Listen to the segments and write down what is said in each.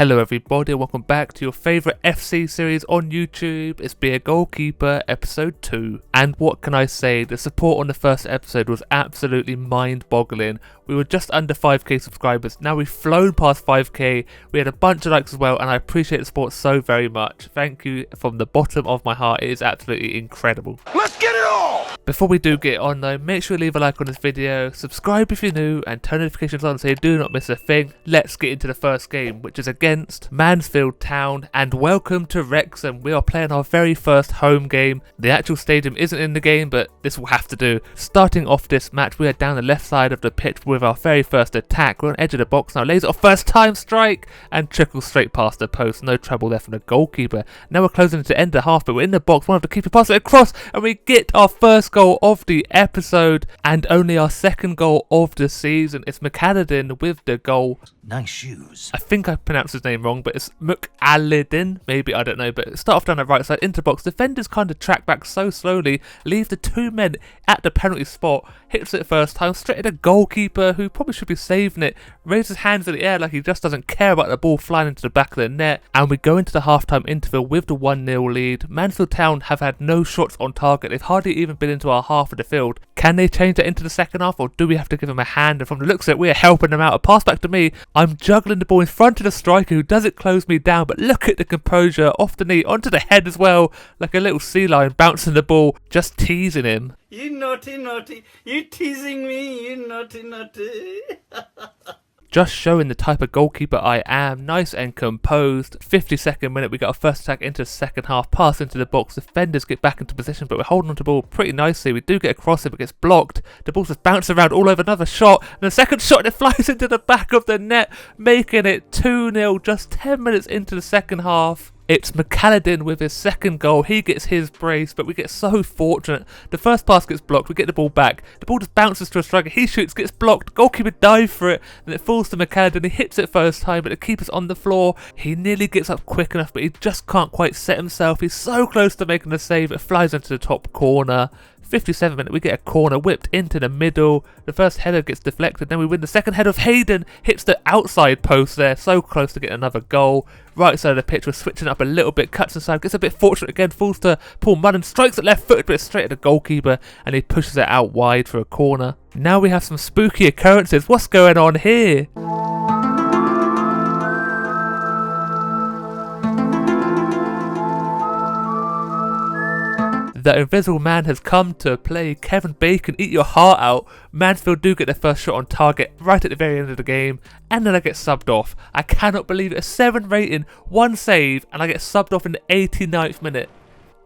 Hello everybody, welcome back to your favourite FC series on YouTube. It's Be a Goalkeeper episode 2. And what can I say, the support on the first episode was absolutely mind-boggling. We were just under 5k subscribers, now we've flown past 5k, we had a bunch of likes as well, and I appreciate the support so very much. Thank you from the bottom of my heart, it is absolutely incredible. Let's get it all! Before we do get on though, make sure you leave a like on this video, subscribe if you're new, and turn notifications on so you do not miss a thing. Let's get into the first game, which is against Mansfield Town, and welcome to Wrexham. We are playing our very first home game. The actual stadium isn't in the game, but this will have to do. Starting off this match, we are down the left side of the pitch with our very first attack. We're on the edge of the box now, lays it off first time strike, and trickles straight past the post. No trouble there from the goalkeeper. Now we're closing to end the half, but we're in the box. One of the keeper passes it across, and we get our first goal of the episode, and only our second goal of the season. It's McAlladin with the goal. Nice shoes. I think I pronounced his name wrong, but it's McAlladin, maybe, I don't know. But start off down the right side into the box. Defenders kind of track back so slowly, leave the two men at the penalty spot, hits it first time, straight at the goalkeeper who probably should be saving it, raises his hands in the air like he just doesn't care about the ball flying into the back of the net, and we go into the half-time interval with the 1-0 lead. Mansfield Town have had no shots on target, they've hardly even been into our half of the field. Can they change that into the second half, or do we have to give them a hand? And from the looks of it, we are helping them out. A pass back to me, I'm juggling the ball in front of the striker who doesn't close me down, but look at the composure, off the knee, onto the head as well, like a little sea lion bouncing the ball, just teasing him. You naughty, naughty, you teasing me, you naughty, naughty. Just showing the type of goalkeeper I am, nice and composed. 52nd minute, we got our first attack into the second half, pass into the box, defenders get back into position, but we're holding on to the ball pretty nicely. We do get across it, but gets blocked. The ball just bounces around all over, another shot, and the second shot, it flies into the back of the net, making it 2-0 just 10 minutes into the second half. It's McAlladin with his second goal. He gets his brace, but we get so fortunate. The first pass gets blocked, we get the ball back. The ball just bounces to a striker. He shoots, gets blocked. Goalkeeper dives for it, and it falls to McAlladin. He hits it first time, but the keeper's on the floor. He nearly gets up quick enough, but he just can't quite set himself. He's so close to making the save. It flies into the top corner. 57th minute, we get a corner whipped into the middle. The first header gets deflected, then we win the second header of Hayden. Hits the outside post there, so close to getting another goal. Right side of the pitch, we're switching up a little bit, cuts inside, gets a bit fortunate again, falls to Paul Mullen, strikes it left footed, but it's straight at the goalkeeper, and he pushes it out wide for a corner. Now we have some spooky occurrences. What's going on here? The invisible man has come to play. Kevin Bacon, eat your heart out. Mansfield do get their first shot on target right at the very end of the game, and then I get subbed off. I cannot believe it. A 7 rating, 1 save, and I get subbed off in the 89th minute.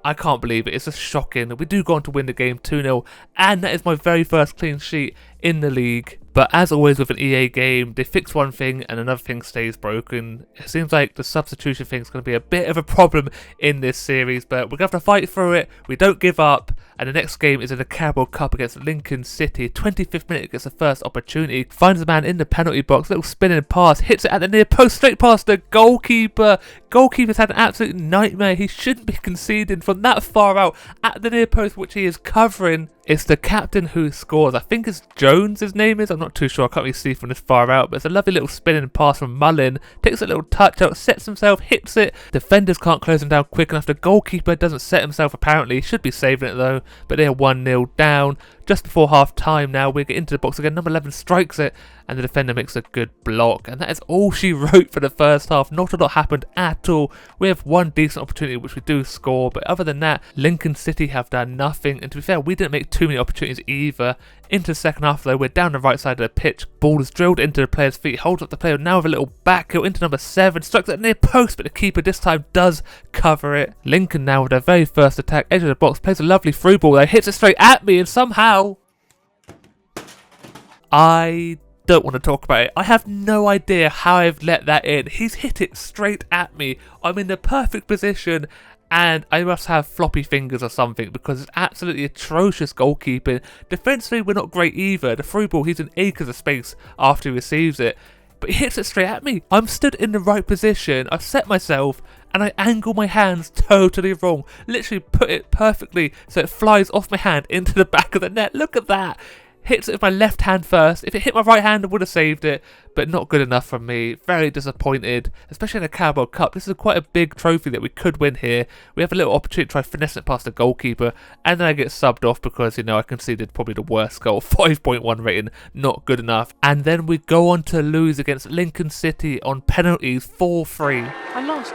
I can't believe it. It's just shocking. We do go on to win the game 2-0, and that is my very first clean sheet in the league. But as always with an EA game, they fix one thing and another thing stays broken. It seems like the substitution thing is going to be a bit of a problem in this series, but we're going to have to fight through it. We don't give up, and the next game is in the Carabao Cup against Lincoln City. 25th minute gets the first opportunity, finds a man in the penalty box, little spinning pass, hits it at the near post, straight past the goalkeeper. Goalkeeper's had an absolute nightmare. He shouldn't be conceding from that far out at the near post, which he is covering. It's the captain who scores. I think it's Jones, his name is. I'm not too sure. I can't really see from this far out. But it's a lovely little spinning pass from Mullen. Takes a little touch out, sets himself, hits it. Defenders can't close him down quick enough. The goalkeeper doesn't set himself apparently. He should be saving it though. But they're 1-0 down. Just before half time now, we get into the box again. Number 11 strikes it, and the defender makes a good block. And that is all she wrote for the first half. Not a lot happened at all. We have one decent opportunity, which we do score. But other than that, Lincoln City have done nothing. And to be fair, we didn't make too many opportunities either. Into the second half though, we're down the right side of the pitch. Ball is drilled into the player's feet. Holds up the player now with a little back heel into number 7. Strikes at near post, but the keeper this time does cover it. Lincoln now with their very first attack. Edge of the box, plays a lovely through ball there. Hits it straight at me, and somehow I don't want to talk about it. I have no idea how I've let that in. He's hit it straight at me. I'm in the perfect position, and I must have floppy fingers or something because it's absolutely atrocious goalkeeping. Defensively, we're not great either. The through ball, he's in acres of space after he receives it, but he hits it straight at me. I'm stood in the right position. I've set myself, and I angle my hands totally wrong. Literally put it perfectly so it flies off my hand into the back of the net. Look at that. Hits it with my left hand first. If it hit my right hand, I would have saved it, but not good enough from me. Very disappointed, especially in the Carabao Cup. This is quite a big trophy that we could win here. We have a little opportunity to try finessing it past the goalkeeper, and then I get subbed off because, I conceded probably the worst goal. 5.1 rating, not good enough. And then we go on to lose against Lincoln City on penalties, 4-3. I lost?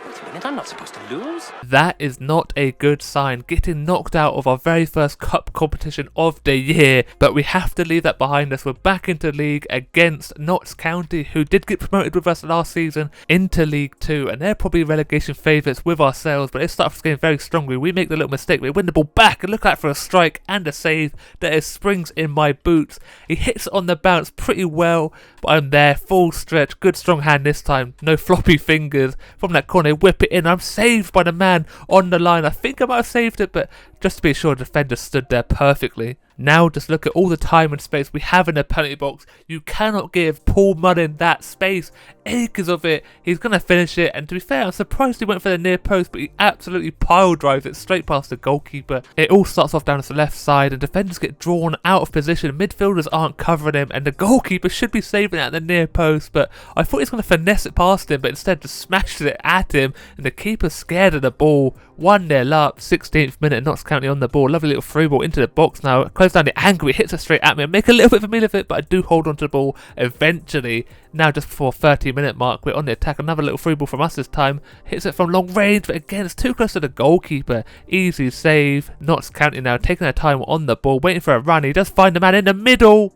Wait a minute, I'm not supposed to lose. That is not a good sign, getting knocked out of our very first cup competition of the year, but we have to leave that behind us. We're back into league against Knox County, who did get promoted with us last season into League 2, and they're probably relegation favourites with ourselves, but they start off this game very strongly. We make the little mistake, we win the ball back and look out for a strike and a save. There is springs in my boots. He hits it on the bounce pretty well, but I'm there, full stretch, good strong hand this time, no floppy fingers. From that corner, whip it in. I'm saved by the man on the line. I think I might have saved it, but just to be sure, the defender stood there perfectly. Now just look at all the time and space we have in the penalty box. You cannot give Paul Mullin that space. Acres of it. He's going to finish it, and to be fair, I'm surprised he went for the near post, but he absolutely pile drives it straight past the goalkeeper. It all starts off down to the left side, and defenders get drawn out of position. Midfielders aren't covering him, and the goalkeeper should be saving it at the near post, but I thought he was going to finesse it past him, but instead just smashes it at him, and the keeper's scared of the ball. 1-0 up, 16th minute, Knox County on the ball. Lovely little through ball into the box now. Close down the angle, it hits it straight at me. I make a little bit of a meal of it, but I do hold on to the ball eventually. Now just before 30-minute mark, we're on the attack. Another little through ball from us this time. Hits it from long range, but again, it's too close to the goalkeeper. Easy save. Knox County now taking their time on the ball, waiting for a run. He does find the man in the middle.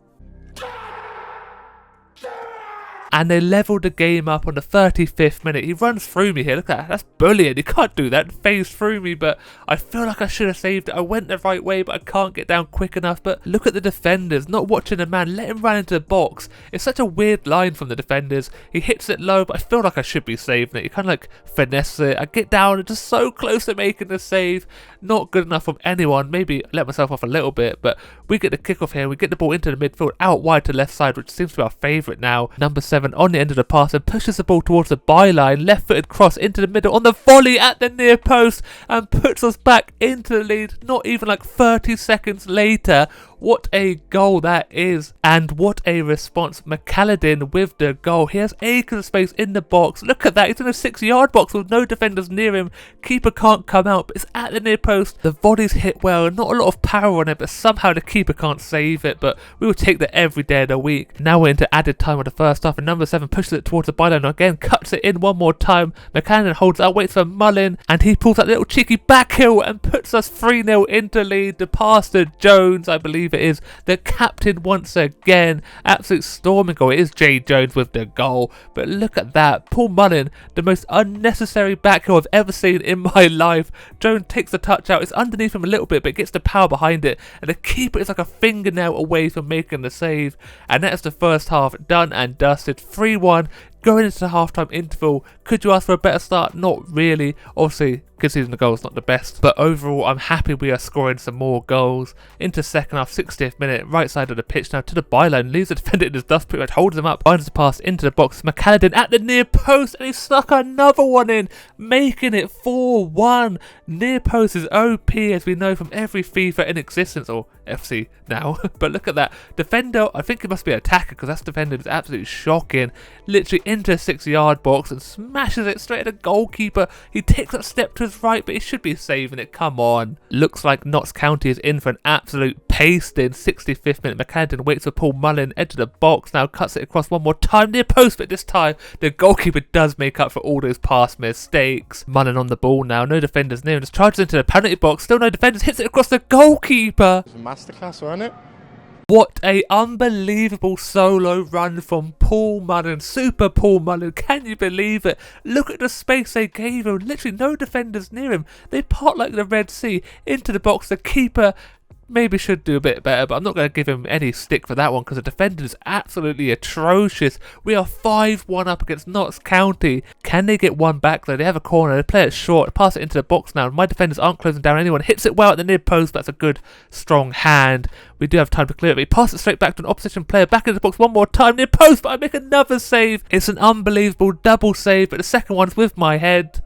And they levelled the game up on the 35th minute. He runs through me here. Look at that. That's bullying. He can't do that. Phased through me, but I feel like I should have saved it. I went the right way, but I can't get down quick enough. But look at the defenders. Not watching the man. Let him run into the box. It's such a weird line from the defenders. He hits it low, but I feel like I should be saving it. He kind of like finesse it. I get down and just so close to making the save. Not good enough from anyone. Maybe let myself off a little bit, but we get the kickoff here. We get the ball into the midfield, out wide to left side, which seems to be our favourite now. Number 7 on the end of the pass and pushes the ball towards the byline, left-footed cross into the middle on the volley at the near post and puts us back into the lead, not even like 30 seconds later. What a goal that is, and what a response. McAlladin with the goal. He has acres of space in the box. Look at that, he's in a 6-yard box with no defenders near him. Keeper can't come out, but it's at the near post. The volley's hit well, not a lot of power on it, but somehow the keeper can't save it, but we will take that every day of the week. Now we're into added time of the first half, and number 7 pushes it towards the byline again, cuts it in one more time. McAlladin holds out, waits for Mullin, and he pulls that little cheeky back heel and puts us 3-0 into lead. The pass to Jones, I believe it is, the captain once again. Absolute storming goal. It is Jay Jones with the goal, but look at that. Paul Mullin, the most unnecessary back heel I've ever seen in my life. Jones takes the touch out. It's underneath him a little bit, but gets the power behind it, and the keeper is like a fingernail away from making the save. And that's the first half done and dusted. 3-1 going into the half-time interval. Could you ask for a better start? Not really. Obviously, conceding the goal is not the best, but overall I'm happy we are scoring some more goals. Into second half, 60th minute, right side of the pitch now to the byline, leaves the defender in his dust, pretty much holds him up, finds the pass into the box. McAlladin at the near post, and he stuck another one in, making it 4-1. Near post is OP, as we know from every FIFA in existence, or FC now. But look at that defender. I think it must be an attacker, because that defender is absolutely shocking. Literally into a 6-yard box and smashes it straight at the goalkeeper. He takes that step to his right, but he should be saving it. Come on. Looks like Knox County is in for an absolute pasting. 65th minute, McAlladin waits for Paul Mullin, edge of the box now, cuts it across one more time, near post, but this time the goalkeeper does make up for all those past mistakes. Mullin on the ball now, no defenders near him, just charges into the penalty box, still no defenders, hits it across the goalkeeper. It's a masterclass, wasn't it? What a unbelievable solo run from Paul Mullin. Super Paul Mullin. Can you believe it? Look at the space they gave him. Literally no defenders near him. They part like the Red Sea into the box. The keeper maybe should do a bit better, but I'm not going to give him any stick for that one because the defender is absolutely atrocious. We are 5-1 up against Knox County. Can they get one back though? They have a corner, they play it short, pass it into the box now. My defenders aren't closing down anyone. Hits it well at the near post, that's a good strong hand. We do have time to clear it, but he passes it straight back to an opposition player, back into the box one more time, near post, but I make another save. It's an unbelievable double save, but the second one's with my head.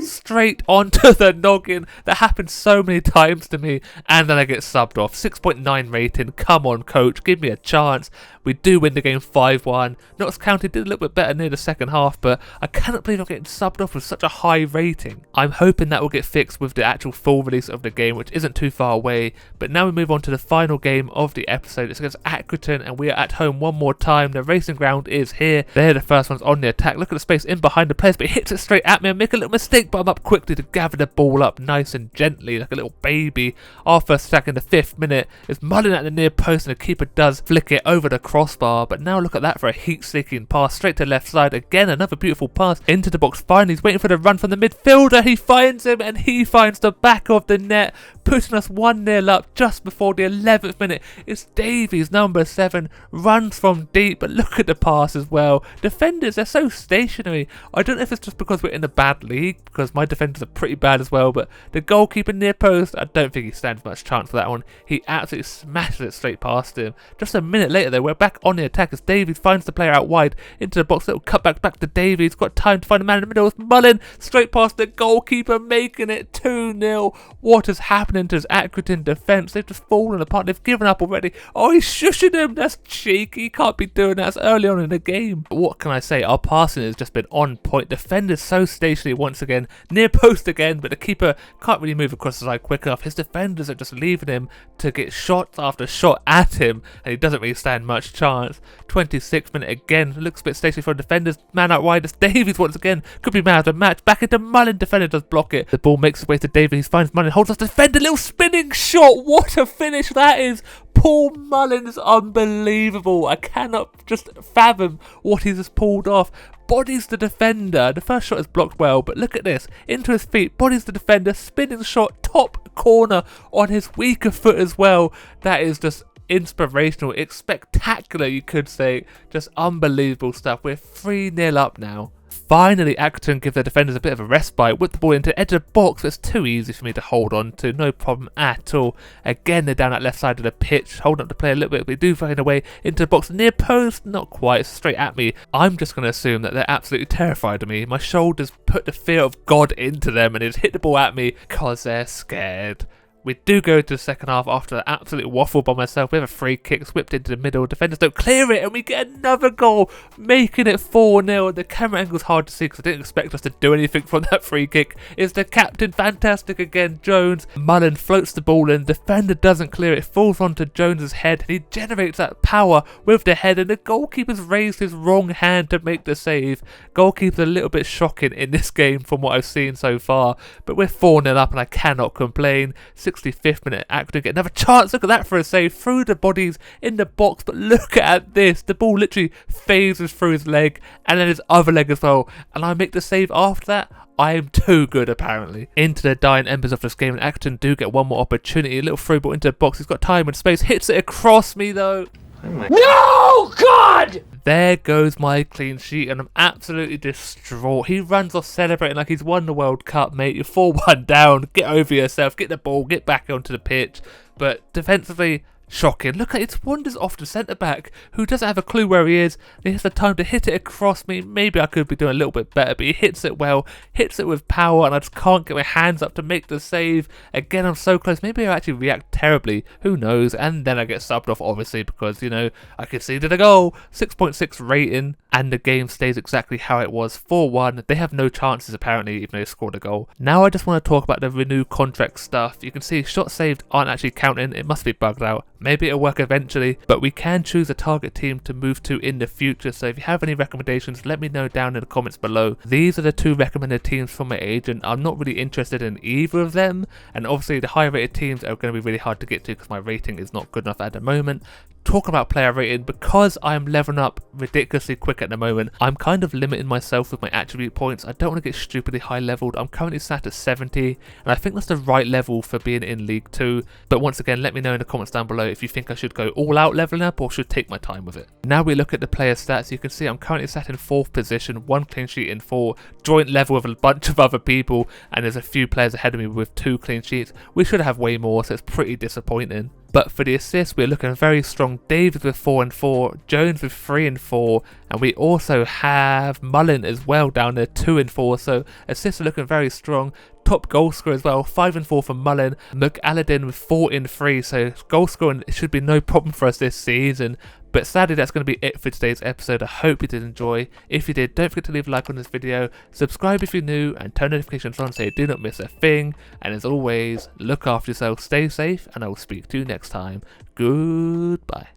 straight onto the noggin. That happens so many times to me, and then I get subbed off. 6.9 rating. Come on, coach, give me a chance. We do win the game 5-1. Knox County did a little bit better near the second half, but I cannot believe I'm getting subbed off with such a high rating. I'm hoping that will get fixed with the actual full release of the game, which isn't too far away. But now we move on to the final game of the episode. It's against Accrington, and we are at home one more time. The racing ground is here. They're the first ones on the attack. Look at the space in behind the players, but he hits it straight at me. I make a little mistake, but I'm up quickly to gather the ball up nice and gently, like a little baby. Our first attack in the 5th minute is Mullen at the near post, and the keeper does flick it over the crossbar. But now look at that for a heat-seeking pass straight to left side. Again, another beautiful pass into the box. Finally, he's waiting for the run from the midfielder. He finds him, and he finds the back of the net, putting us 1-0 up just before the 11th minute. It's Davies, number 7, runs from deep, but look at the pass as well. Defenders, they're so stationary. I don't know if it's just because we're in a bad league, because my defenders are pretty bad as well, but the goalkeeper near post, I don't think he stands much chance for that one. He absolutely smashes it straight past him. Just a minute later though, we're back on the attack as Davies finds the player out wide into the box. Little cutback back to Davies. Got time to find a man in the middle. It's Mullen straight past the goalkeeper, making it 2-0. What is happening to his Accrington defence? They've just fallen apart. They've given up already. Oh, he's shushing him. That's cheeky. He can't be doing that. It's early on in the game. But what can I say? Our passing has just been on point. Defenders so stationary once again. Near post again, but the keeper can't really move across the side quick enough. His defenders are just leaving him to get shot after shot at him, and he doesn't really stand much chance. 26th minute again. Looks a bit stationary for defenders. Man out wide. It's Davies once again. Could be man of the match. Back into Mullen. Defender does block it. The ball makes its way to Davies. Finds Mullen. Holds off the defender. Little spinning shot. What a finish that is. Paul Mullen is unbelievable. I cannot just fathom what he's just pulled off. Bodies the defender. The first shot is blocked well, but look at this. Into his feet. Bodies the defender. Spinning shot. Top corner on his weaker foot as well. That is just inspirational. It's spectacular, you could say. Just unbelievable stuff. We're 3-0 up now. Finally, Accrington give their defenders a bit of a respite. Whip the ball into the edge of the box. It's too easy for me to hold on to. No problem at all. Again, they're down that left side of the pitch. Holding up the play a little bit. They do find a way into the box. Near post. Not quite. Straight at me. I'm just going to assume that they're absolutely terrified of me. My shoulders put the fear of God into them, and it's hit the ball at me because they're scared. We do go into the second half after an absolute waffle by myself. We have a free kick whipped into the middle. Defenders don't clear it, and we get another goal, making it 4-0. The camera angle's hard to see because I didn't expect us to do anything from that free kick. It's the captain, fantastic again, Jones. Mullen floats the ball in. Defender doesn't clear it. Falls onto Jones's head, and he generates that power with the head, and the goalkeeper's raised his wrong hand to make the save. Goalkeeper's a little bit shocking in this game from what I've seen so far, but we're 4-0 up, and I cannot complain. 65th minute, Accrington get another chance. Look at that for a save through the bodies in the box, but look at this. The ball literally phases through his leg and then his other leg as well, and I make the save after that. I am too good, apparently. Into the dying embers of this game, and Accrington do get one more opportunity. A little through ball into the box. He's got time and space. Hits it across me though. No, God! There goes my clean sheet, and I'm absolutely distraught. He runs off celebrating like he's won the World Cup, mate. You're 4-1 down. Get over yourself. Get the ball. Get back onto the pitch. But defensively, shocking. Look at it. It wanders off the centre-back, who doesn't have a clue where he is. He has the time to hit it across me. Maybe I could be doing a little bit better, but he hits it well. Hits it with power, and I just can't get my hands up to make the save. Again, I'm so close. Maybe I actually react terribly. Who knows? And then I get subbed off, obviously, because, you know, I conceded a goal. 6.6 rating, and the game stays exactly how it was. 4-1. They have no chances, apparently, even though they scored a goal. Now I just want to talk about the renew contract stuff. You can see shots saved aren't actually counting. It must be bugged out. Maybe it'll work eventually, but we can choose a target team to move to in the future, so if you have any recommendations, let me know down in the comments below. These are the 2 recommended teams from my agent. I'm not really interested in either of them, and obviously the higher rated teams are going to be really hard to get to because my rating is not good enough at the moment. Talking about player rating, because I am leveling up ridiculously quick at the moment, I'm kind of limiting myself with my attribute points. I don't want to get stupidly high leveled. I'm currently sat at 70, and I think that's the right level for being in League 2. But once again, let me know in the comments down below if you think I should go all out leveling up or should take my time with it. Now we look at the player stats. You can see I'm currently sat in 4th position, 1 clean sheet in 4, joint level with a bunch of other people, and there's a few players ahead of me with 2 clean sheets. We should have way more, so it's pretty disappointing. But for the assists, we're looking very strong. Davies with 4 and 4, Jones with 3 and 4, and we also have Mullin as well down there, 2 and 4. So assists are looking very strong. Top goal scorer as well, 5 and 4 for Mullin. McAlladin with 4 and 3. So goal scoring should be no problem for us this season. But sadly, that's going to be it for today's episode. I hope you did enjoy. If you did, don't forget to leave a like on this video, subscribe if you're new, and turn notifications on so you do not miss a thing. And as always, look after yourself, stay safe, and I will speak to you next time. Goodbye.